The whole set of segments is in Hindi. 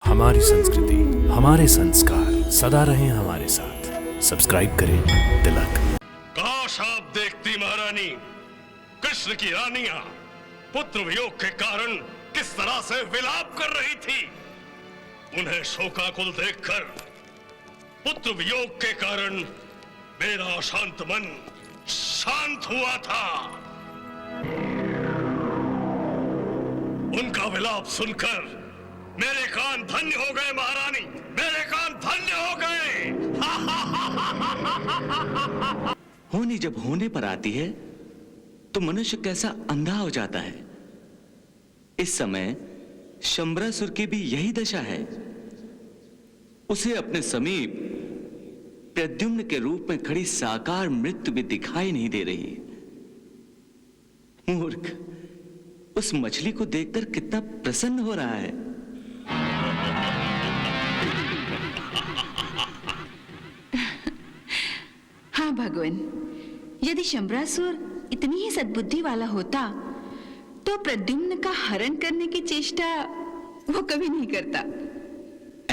हमारी संस्कृति, हमारे संस्कार सदा रहें हमारे साथ। सब्सक्राइब करें तिलक। काश आप देखती महारानी, कृष्ण की रानियां पुत्र वियोग के कारण किस तरह से विलाप कर रही थी। उन्हें शोकाकुल देखकर पुत्र वियोग के कारण मेरा अशांत मन शांत हुआ था। उनका विलाप सुनकर मेरे कान धन्य हो गए महारानी, मेरे कान धन्य हो गए। होनी जब होने पर आती है तो मनुष्य कैसा अंधा हो जाता है। इस समय शंबरासुर की भी यही दशा है। उसे अपने समीप प्रद्युम्न के रूप में खड़ी साकार मृत्यु भी दिखाई नहीं दे रही। मूर्ख, उस मछली को देखकर कितना प्रसन्न हो रहा है। हाँ भगवान, यदि शंबरासुर इतनी ही सद्बुद्धि वाला होता तो प्रद्युम्न का हरण करने की चेष्टा वो कभी नहीं करता।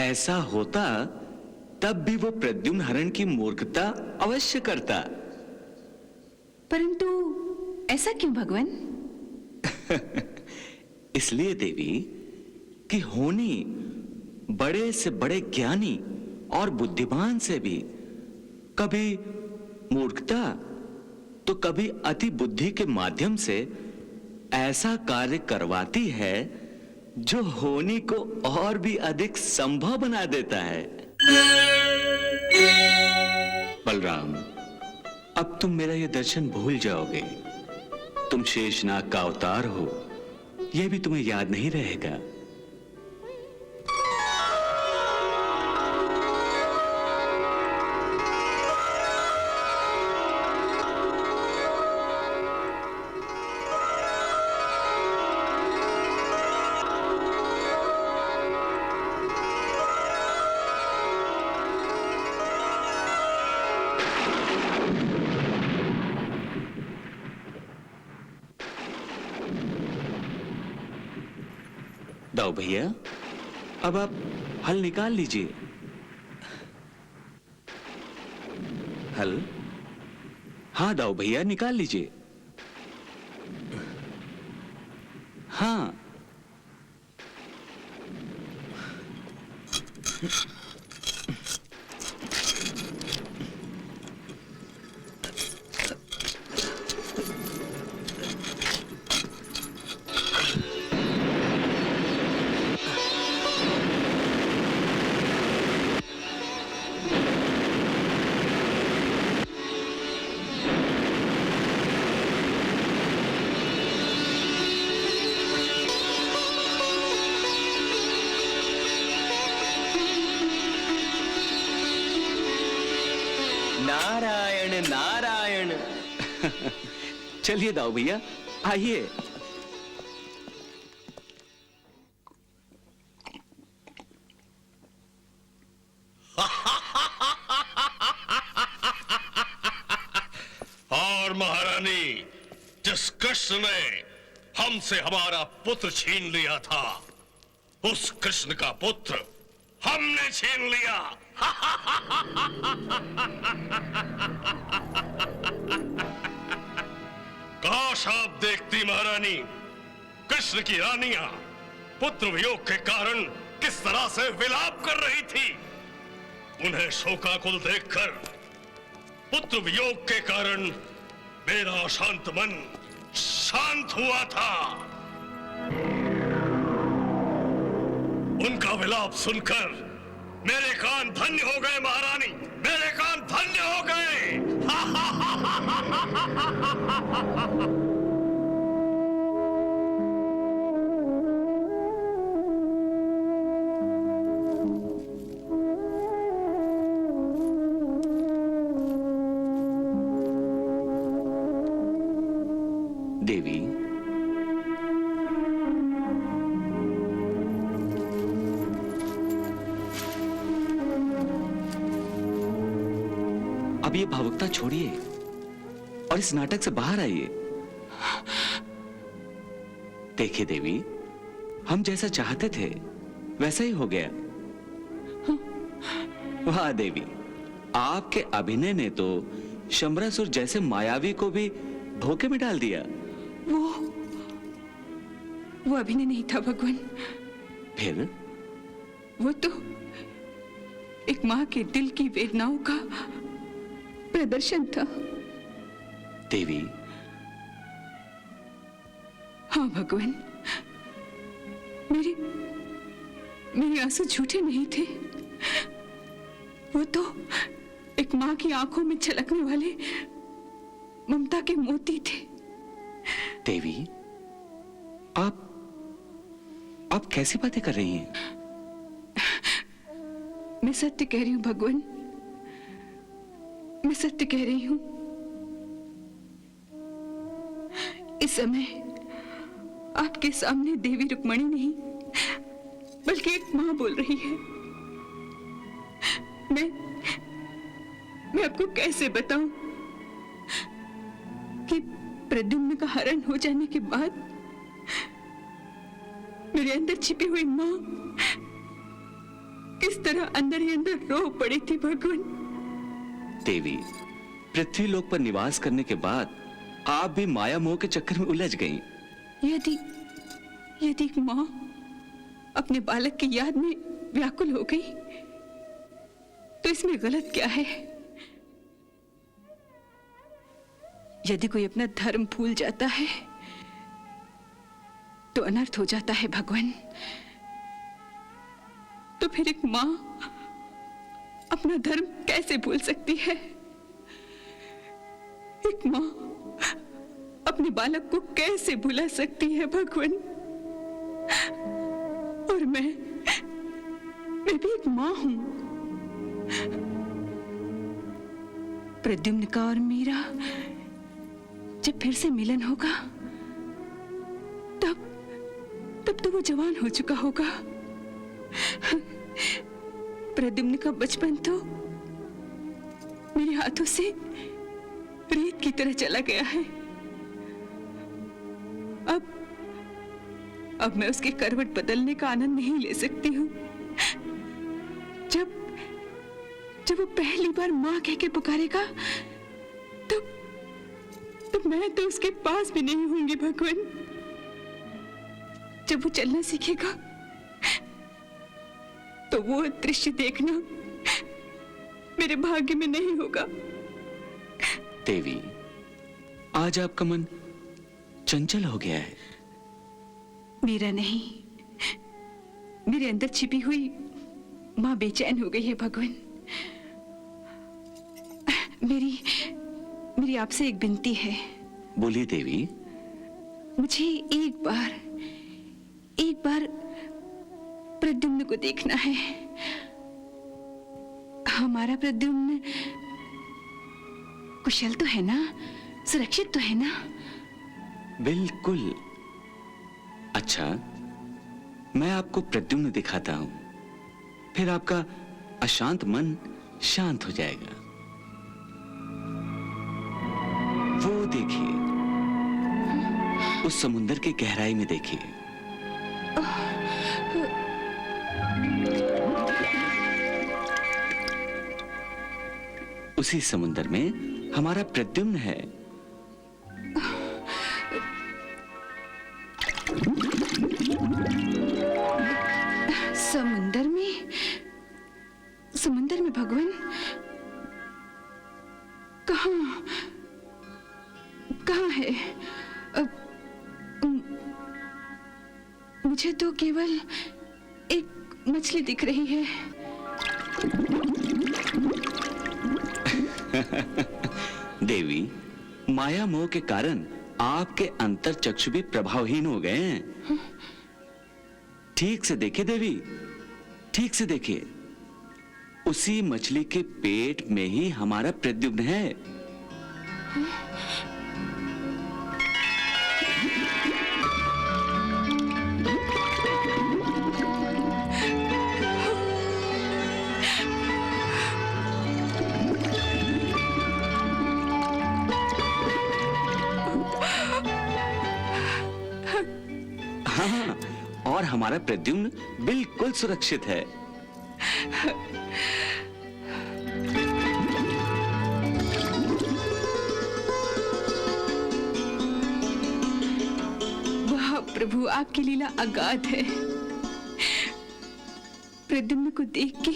ऐसा होता तब भी वो प्रद्युम्न हरण की मूर्खता अवश्य करता। परंतु ऐसा क्यों भगवान? इसलिए देवी कि होनी बड़े से बड़े ज्ञानी और बुद्धिमान से भी कभी मूर्खता तो कभी अति बुद्धि के माध्यम से ऐसा कार्य करवाती है जो होनी को और भी अधिक संभव बना देता है। बलराम, अब तुम मेरा यह दर्शन भूल जाओगे। तुम शेषनाग का अवतार हो, यह भी तुम्हें याद नहीं रहेगा। दाऊ भैया, अब आप हल निकाल लीजिए। हल? हाँ दाऊ भैया, निकाल लीजिए। हाँ। नारायण नारायण। चलिए दाऊ भैया, आइए। और महारानी, जिस कृष्ण ने हमसे हमारा पुत्र छीन लिया था, उस कृष्ण का पुत्र हमने छीन लिया। काश आप देखती महारानी, कृष्ण की रानियां पुत्र वियोग के कारण किस तरह से विलाप कर रही थी। उन्हें शोकाकुल देखकर पुत्र वियोग के कारण मेरा अशांत मन शांत हुआ था। उनका विलाप सुनकर मेरे कान धन्य हो गए महारानी, मेरे कान धन्य हो गए। देवी, अब ये भावुकता छोड़िए और इस नाटक से बाहर आइए। देखिए देवी, हम जैसा चाहते थे वैसा ही हो गया। वाह देवी, आपके अभिनय ने तो शंबरासुर जैसे मायावी को भी धोखे में डाल दिया। वो अभिनय नहीं था भगवान, फिर? वो तो एक माँ के दिल की वेदनाओं का प्रदर्शन था। देवी, हाँ भगवान, मेरे आंसू झूठे नहीं थे। वो तो एक माँ की आंखों में छलकने वाले ममता के मोती थे। देवी, आप कैसी बातें कर रही हैं? मैं सत्य कह रही हूँ भगवान, मैं सत्य कह रही हूँ। इस समय आपके सामने देवी रुक्मणी नहीं बल्कि एक माँ बोल रही है। मैं आपको कैसे बताऊं कि प्रद्युम्न का हरण हो जाने के बाद मेरे अंदर छिपी हुई माँ किस तरह अंदर ही अंदर रो पड़ी थी भगवान। देवी, पृथ्वी लोक पर निवास करने के बाद आप भी माया मोह के चक्कर में उलझ गईं। यदि एक माँ अपने बालक की याद में व्याकुल हो गई तो इसमें गलत क्या है? यदि कोई अपना धर्म भूल जाता है तो अनर्थ हो जाता है भगवान। तो फिर एक माँ अपना धर्म कैसे भूल सकती है? एक माँ अपने बालक को कैसे भुला सकती है भगवान? और मैं भी एक माँ हूं। प्रद्युम्न का और मेरा जब फिर से मिलन होगा तब तो वो जवान हो चुका होगा। प्रद्युम्न का बचपन तो मेरे हाथों से रेत की तरह चला गया है। अब मैं उसके करवट बदलने का आनंद नहीं ले सकती हूँ। जब वो पहली बार माँ कह के पुकारेगा तो मैं तो उसके पास भी नहीं होंगी भगवान। जब वो चलना सीखेगा तो वो दृश्य देखना मेरे भाग्य में नहीं होगा। देवी, आज आपका मन चंचल हो गया है। मेरा नहीं, मेरे अंदर छिपी हुई माँ बेचैन हो गई है भगवान। मेरी आपसे एक विनती है। बोलिए देवी। मुझे एक बार प्रद्युम्न को देखना है। हमारा प्रद्युम्न कुशल तो है ना, सुरक्षित तो है ना? बिल्कुल। अच्छा, मैं आपको प्रद्युम्न दिखाता हूं, फिर आपका अशांत मन शांत हो जाएगा। वो देखिए, उस समुंदर की गहराई में देखिए। उसी समुंदर में हमारा प्रद्युम्न है। समुंदर में भगवान? कहाँ है? मुझे तो केवल एक मछली दिख रही है। देवी, माया मोह के कारण आपके अंतर चक्षु भी प्रभावहीन हो गए हैं। ठीक से देखिए देवी, ठीक से देखिए। उसी मछली के पेट में ही हमारा प्रद्युम्न है। हाँ, और हमारा प्रद्युम्न बिल्कुल सुरक्षित है। प्रभु, आपकी लीला अगाध है। प्रद्युम्न को देख के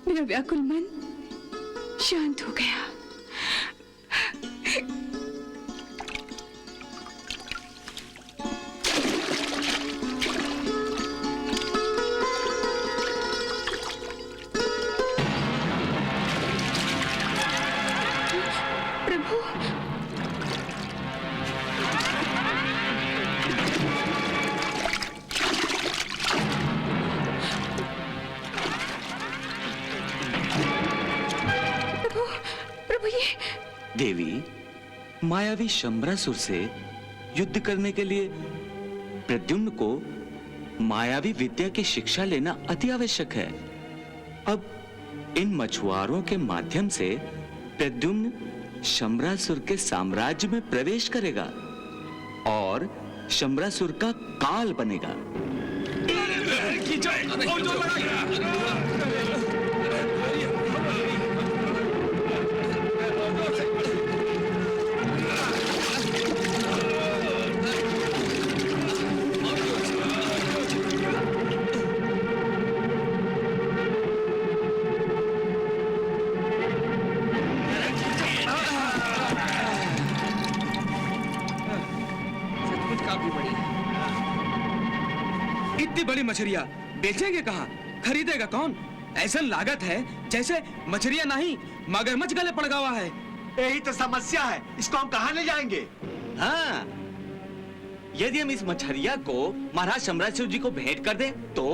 मेरा व्याकुल मन शांत हो गया। देवी, मायावी शंबरासुर से युद्ध करने के लिए प्रद्युम्न को मायावी विद्या की शिक्षा लेना अति आवश्यक है। अब इन मछुआरों के माध्यम से प्रद्युम्न शंबरासुर के साम्राज्य में प्रवेश करेगा और शंबरासुर का काल बनेगा। इतनी बड़ी मछलियां बेचेंगे कहाँ? खरीदेगा कौन? ऐसा लागत है जैसे मछलियां नहीं मगरमच्छ गले पड़ गवा है। यही तो समस्या है, इसको हम कहाँ ले जाएंगे? हाँ, यदि हम इस मछलिया को महाराज शंबरासुर जी को भेंट कर दें तो?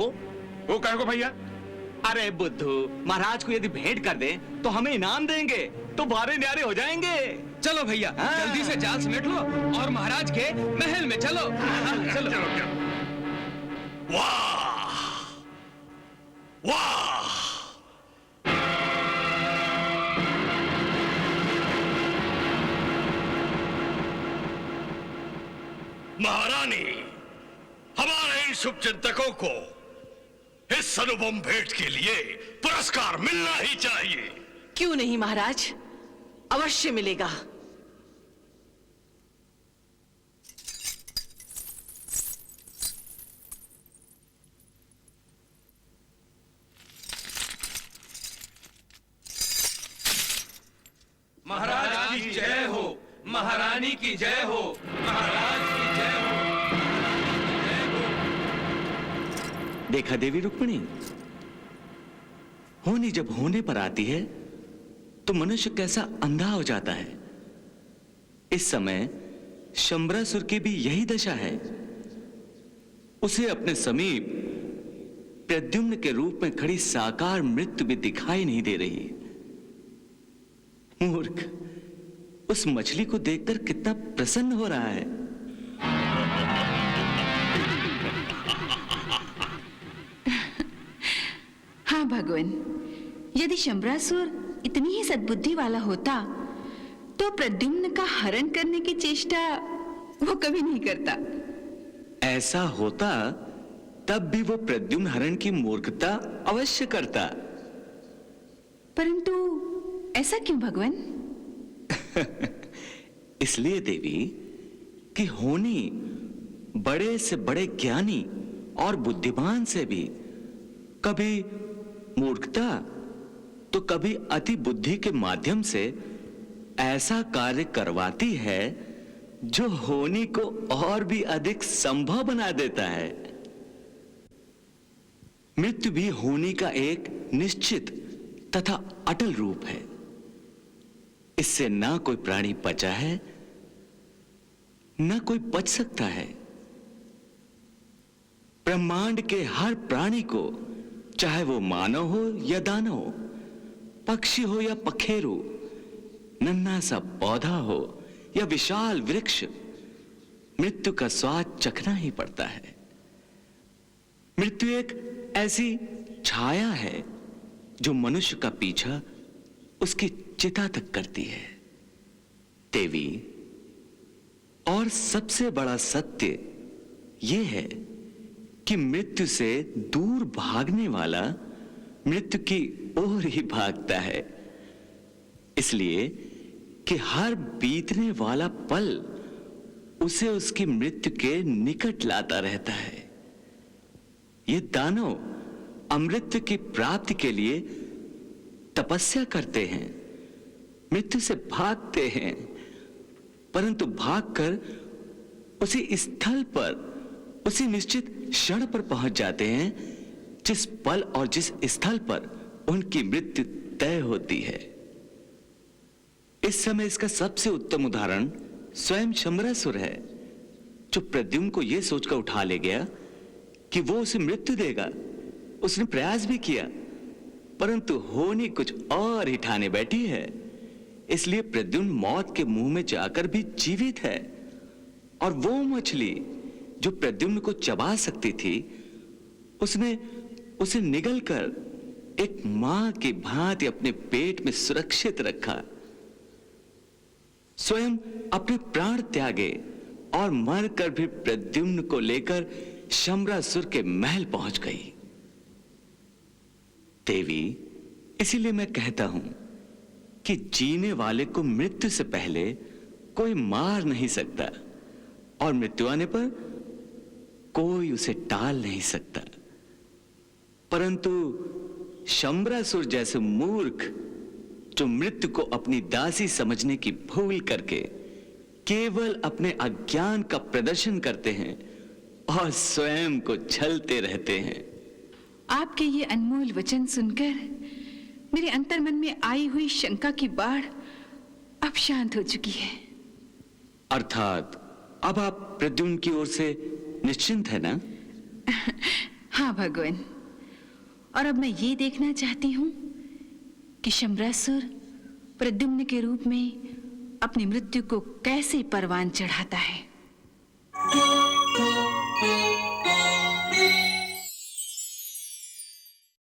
वो कहेगा भैया? अरे बुद्धू, महाराज को यदि भेंट कर दें तो हमें इनाम देंगे, तो बारे न्यारे हो जाएंगे। चलो भैया, जल्दी से जाल समेट लो और महाराज के महल में चलो। चलो। वाह वाह, महारानी, हमारे इन शुभ चिंतकों को इस अनुपम भेंट के लिए पुरस्कार मिलना ही चाहिए। क्यों नहीं महाराज, अवश्य मिलेगा। महाराज की जय हो, महारानी की जय हो, महाराज की जय हो। देखा देवी रुक्मिणी, होनी जब होने पर आती है तो मनुष्य कैसा अंधा हो जाता है। इस समय शंबरासुर की भी यही दशा है। उसे अपने समीप प्रद्युम्न के रूप में खड़ी साकार मृत्यु भी दिखाई नहीं दे रही। मूर्ख, उस मछली को देखकर कितना प्रसन्न हो रहा है। हाँ भगवान, यदि शंबरासुर इतनी ही सद्बुद्धि वाला होता तो प्रद्युम्न का हरण करने की चेष्टा वो कभी नहीं करता। ऐसा होता तब भी वो प्रद्युम्न हरण की मूर्खता अवश्य करता। परंतु ऐसा क्यों भगवान? इसलिए देवी कि होनी बड़े से बड़े ज्ञानी और बुद्धिमान से भी कभी मूर्खता तो कभी अति बुद्धि के माध्यम से ऐसा कार्य करवाती है जो होनी को और भी अधिक संभव बना देता है। मृत्यु भी होनी का एक निश्चित तथा अटल रूप है। इससे ना कोई प्राणी बचा है, ना कोई बच सकता है। ब्रह्मांड के हर प्राणी को, चाहे वो मानव हो या दानव, पक्षी हो या पखेरु, नन्हा सा पौधा हो या विशाल वृक्ष, मृत्यु का स्वाद चखना ही पड़ता है। मृत्यु एक ऐसी छाया है जो मनुष्य का पीछा उसकी चिता तक करती है। देवी, और सबसे बड़ा सत्य यह है कि मृत्यु से दूर भागने वाला मृत्यु की ओर ही भागता है। इसलिए कि हर बीतने वाला पल उसे उसकी मृत्यु के निकट लाता रहता है। ये दानव अमृत की प्राप्ति के लिए तपस्या करते हैं, मृत्यु से भागते हैं, परंतु भागकर उसी स्थल पर, उसी निश्चित क्षण पर पहुंच जाते हैं जिस पल और जिस स्थल पर उनकी मृत्यु तय होती है। इस समय इसका सबसे उत्तम उदाहरण स्वयं शंबरासुर है, जो प्रद्युम्न को यह सोचकर उठा ले गया कि वो उसे मृत्यु देगा। उसने प्रयास भी किया, परंतु होनी कुछ और ही ठाने बैठी है। इसलिए प्रद्युम्न मौत के मुंह में जाकर भी जीवित है, और वो मछली जो प्रद्युम्न को चबा सकती थी, उसने उसे निगलकर एक मां की भांति अपने पेट में सुरक्षित रखा। स्वयं अपने प्राण त्यागे और मरकर भी प्रद्युम्न को लेकर शंबरासुर के महल पहुंच गई। देवी, इसीलिए मैं कहता हूं कि जीने वाले को मृत्यु से पहले कोई मार नहीं सकता, और मृत्यु आने पर कोई उसे टाल नहीं सकता। परंतु शंबरासुर जैसे मूर्ख, जो मृत्यु को अपनी दासी समझने की भूल करके केवल अपने अज्ञान का प्रदर्शन करते हैं और स्वयं को छलते रहते हैं। आपके ये अनमोल वचन सुनकर मेरे अंतर्मन में आई हुई शंका की बाढ़ अब शांत हो चुकी है। अर्थात अब आप प्रद्युम्न की ओर से निश्चिंत है ना? हाँ भगवान, और अब मैं ये देखना चाहती हूँ कि शंबरासुर प्रद्युम्न के रूप में अपनी मृत्यु को कैसे परवान चढ़ाता है।